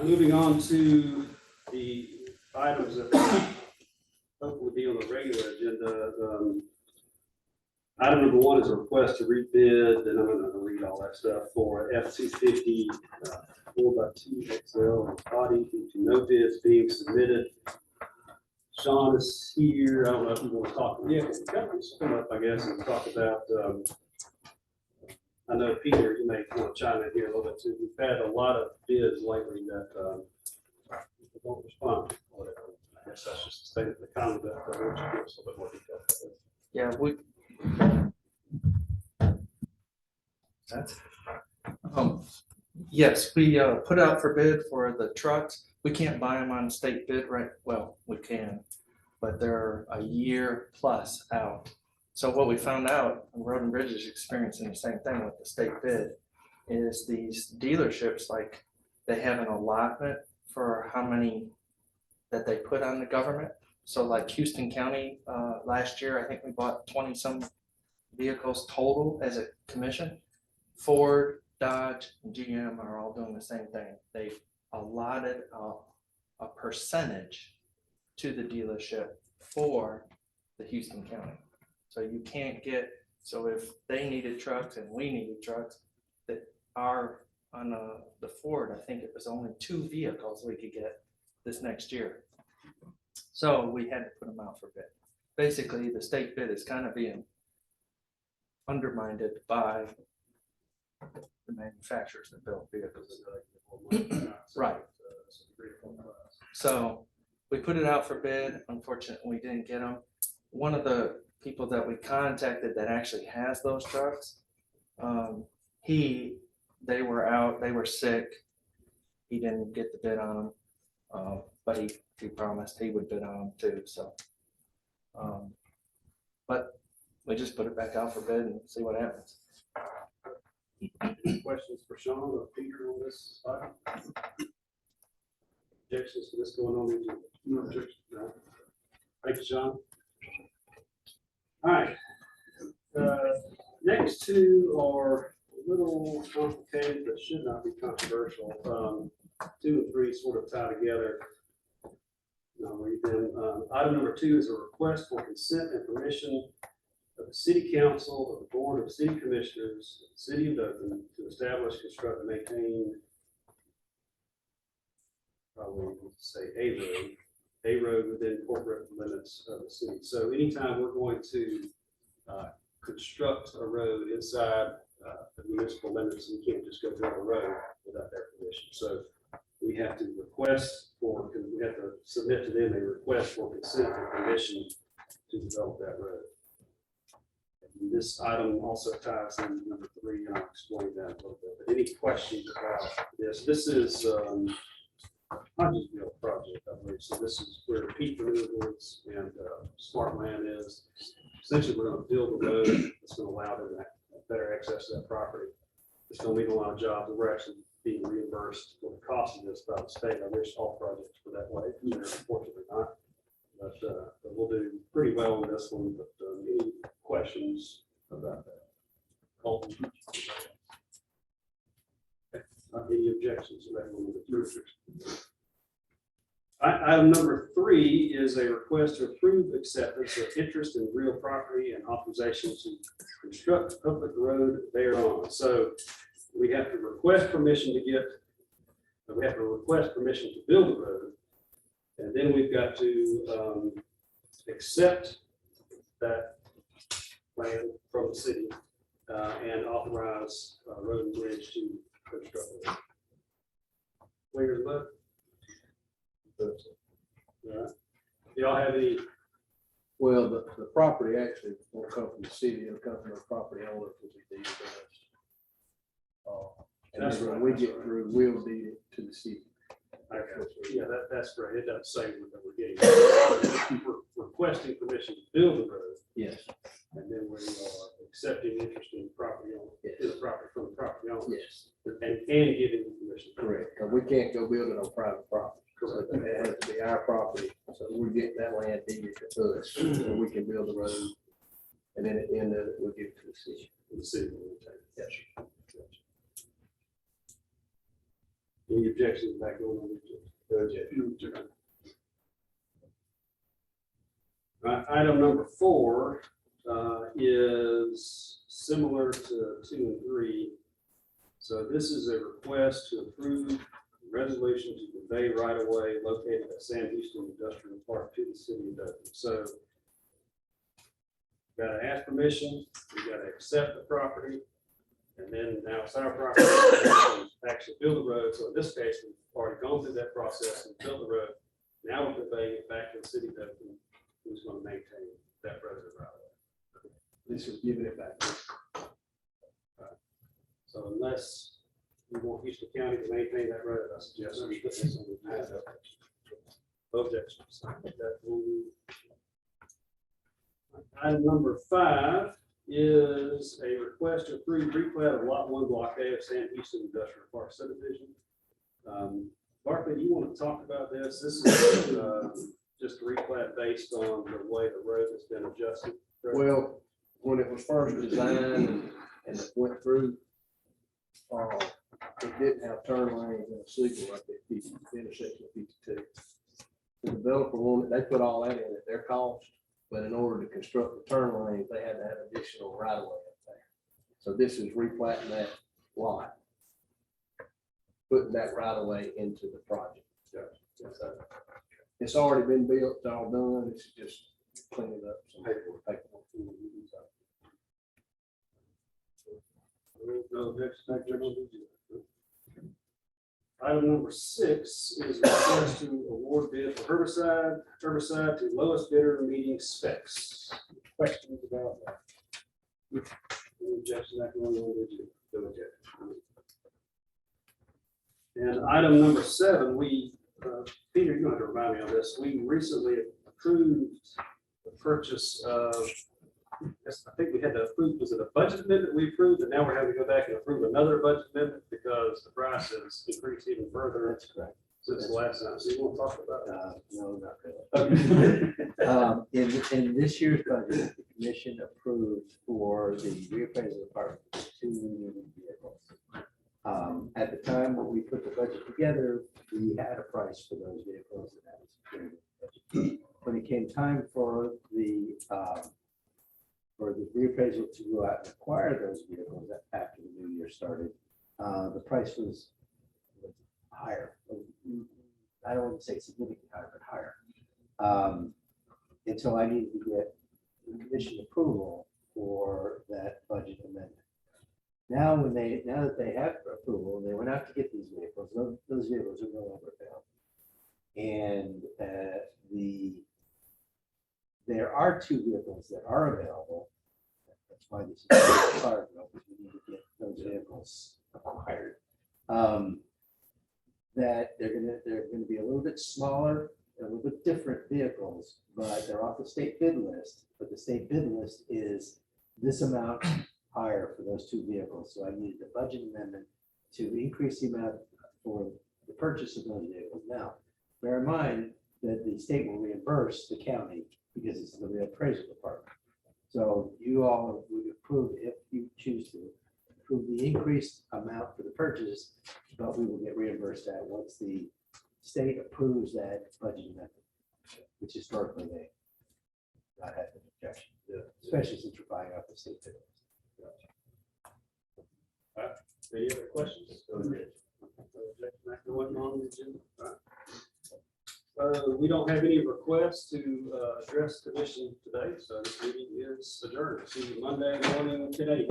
Moving on to the items that hopefully be on the regular agenda. Item number one is a request to rebid, and I'm not gonna read all that stuff, for F-250 4x2 XL body due to no bids being submitted. Sean is here. I don't know if you want to talk. Yeah, come up, I guess, and talk about, I know Peter, you may want to chime in here a little bit too. We've had a lot of bids lately that people don't respond to, whatever. I guess that's just the state of the economy, but I want you to give us a little bit more detail. Yeah, yes, we put out for bid for the trucks. We can't buy them on state bid, right? Well, we can, but they're a year plus out. So what we found out, and Road and Bridge is experiencing the same thing with the state bid, is these dealerships, like, they have an allotment for how many that they put on the government. So like Houston County, last year, I think we bought 20 some vehicles total as a commission. Ford, Dodge, and GM are all doing the same thing. They've allotted a percentage to the dealership for the Houston County. So you can't get, so if they needed trucks and we needed trucks, that are on the Ford, I think it was only 2 vehicles we could get this next year. So we had to put them out for bid. Basically, the state bid is kind of being undermined by the manufacturers that build vehicles. Right. So we put it out for bid. Unfortunately, we didn't get them. One of the people that we contacted that actually has those trucks, they were out, they were sick. He didn't get the bid on them, but he promised he would bid on them too. So, but we just put it back out for bid and see what happens. Questions for Sean or Peter on this item? Objections to this going on? No objection. No. Thank you, Sean. All right. Next two are a little complicated, but should not be controversial. 2 and 3 sort of tie together. I'll read them. Item number 2 is a request for consent and permission of the City Council of the Board of City Commissioners of the City of Dothan to establish, construct, and maintain, probably say a road within corporate limits of the city. So anytime we're going to construct a road inside the municipal limits, we can't just go build a road without their permission. So we have to request for, we have to submit to them a request for consent and permission to develop that road. And this item also ties in number 3, and I'll explain that a little bit. But any questions about this? This is not just a project, I believe. So this is where Peak Renewables and Smart Land is. Essentially, we're going to build a road that's going to allow them better access to that property. It's going to mean a lot of jobs. We're actually being reimbursed for the cost of this by the state. I wish all projects were that way. They're unfortunately not. But we'll do pretty well on this one. But any questions about that? Colton? Any objections to that one? Item number 3 is a request to approve acceptance of interest in real property and authorization to construct public road thereon. So we have to request permission to build a road, and then we've got to accept that land from the city and authorize Road and Bridge to construct it. Clear as mud? Yeah. Do y'all have any? Well, the property actually won't come from the city, it'll come from the property owner because we deed it to us. And That's then when right, we get through, we'll deed it to the city. Okay. Yeah, that's great. It doesn't say that we're getting. We're requesting permission to build the road, Yes, and then we are accepting interest in the property owner, Yes. in the property from the property owner. yes, And giving the permission. correct, because we can't go build it on private property. So Correct. it has to be our property, so we get that land deeded to us, so we can build the road. And then at the end of it, we'll give it to the city. The city will take it. Yes. Any objections back going on? No objection. Right, item number 4 is similar to 2 and 3. So this is a request to approve resolution to convey right of way located at Sam Houston Industrial Park to the city of Dothan. So got to ask permission, we got to accept the property, and then now it's our property to actually build the road. So in this case, we've already gone through that process and built the road. Now we're conveying it back to the city of Dothan, who's going to maintain that road right away. This is giving it back. So unless you want Houston County to maintain that road, I suggest we put this on the agenda. Objections. Item number 5 is a request to approve replat of Lot 1, Block A of Sam Houston Industrial Park subdivision. Barclay, do you want to talk about this? This is just a replat based on the way the road has been adjusted. correct? Well, when it was first designed and it went through, it didn't have turn lanes and a signal like that, the intersection of 52. The developer wanted, they put all that in at their cost, but in order to construct the turn lanes, they had to have additional right of way up there. So this is replatting that lot, putting that right of way into the project. So it's already been built, it's all done, it's just cleaning up some paperwork. No objection. Item number 6 is a request to award bid for herbicide to lowest bidder meeting specs. Questions about that? Any objection, that one, did you? No objection. And item number 7, we, Peter, you're going to have to remind me on this. We recently approved the purchase of, yes, I think we had to approve, was it a budget amendment we approved, and now we're having to go back and approve another budget amendment because the price has increased even further. That's correct. Since the last time. So you want to talk about that? No, not really. In this year's budget, the commission approved for the reappraisal department 2 new vehicles. At the time when we put the budget together, we had a price for those vehicles, and that was included in the budget. When it came time for the reappraisal to go out and acquire those vehicles after the new year started, the price was higher. I don't want to say significantly higher, but higher. And so I needed to get the commission approval for that budget amendment. Now, now that they have approval, they went out to get these vehicles. Those vehicles are no longer available. And there are 2 vehicles that are available. That's why this is hard, because we need to get those vehicles acquired. That they're gonna be a little bit smaller, a little bit different vehicles, but they're off the state bid list. But the state bid list is this amount higher for those 2 vehicles. So I needed the budget amendment to increase the amount for the purchase of those vehicles. Now, bear in mind that the state will reimburse the county because it's the reappraisal department. So you all would approve, if you choose to, approve the increased amount for the purchase, but we will get reimbursed that once the state approves that budget amendment, which historically they not had an objection, especially since we're buying out the state bid. Any other questions? We don't have any requests to address the commission today, so this meeting is adjourned. See you Monday morning today.